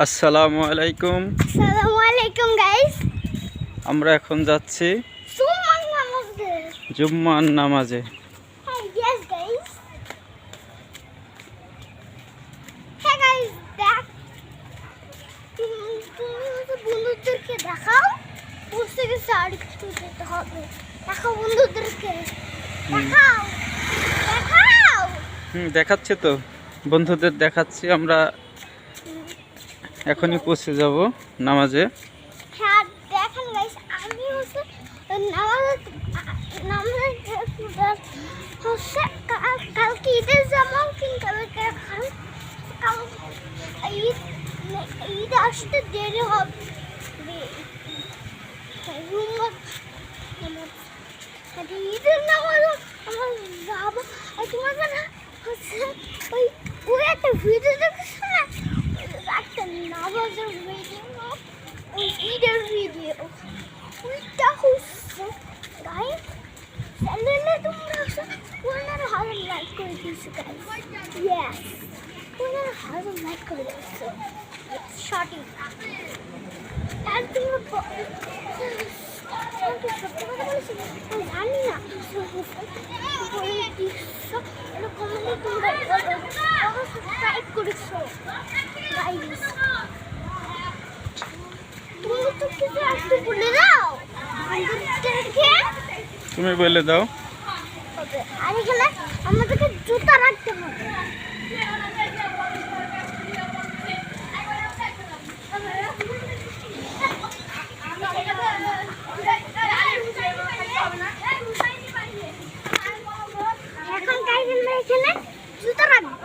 আসসালামু আলাইকুম। আসসালামু আলাইকুম গাইস। আমরা এখন যাচ্ছি জুম্মার নামাজে। Yes guys. Hey guys, বন্ধুদেরকে দেখাও। বুঝতে গেছে আর একটু যেতে হবে। দেখাও বন্ধুদেরকে। দেখাও। দেখাও। দেখাচ্ছে তো, বন্ধুদের দেখাচ্ছি। আমরা এখনই পৌঁছে যাব নামাজে। হ্যাঁ দেখেন গাইস, আমি হচ্ছে কালকে ঈদের জামা কিনতে হবে। ঈদ আসতে দেরি হবে। ঈদের নামাজ আমার যাবো। তোমাদের হচ্ছে ওই একটা ভিডিও দেখছো না, একটা নামাজের ভিডিও, ওই ঈদের ভিডিও, ওইটা হচ্ছে গাইস। চ্যানেলে তোমরা 1,000 লাইক করে দিয়েছো গাইস। ইয়েস, 1,000 লাইক করে দিয়েছো। সঠিক। আর তোমরা সত্যি কথা বলেছি জানি না, বলে দিচ্ছো এরকম তোমরা সাবস্ক্রাইব করেছো গাইস। তুমি তো কিছু একটু বলে দাও বন্ধুদেরকে। তুমি বলে দাও। আর এখানে আমাদেরকে জুতা রাখতে হবে। এখন গাইস আমরা এখানে জুতা রাখবো।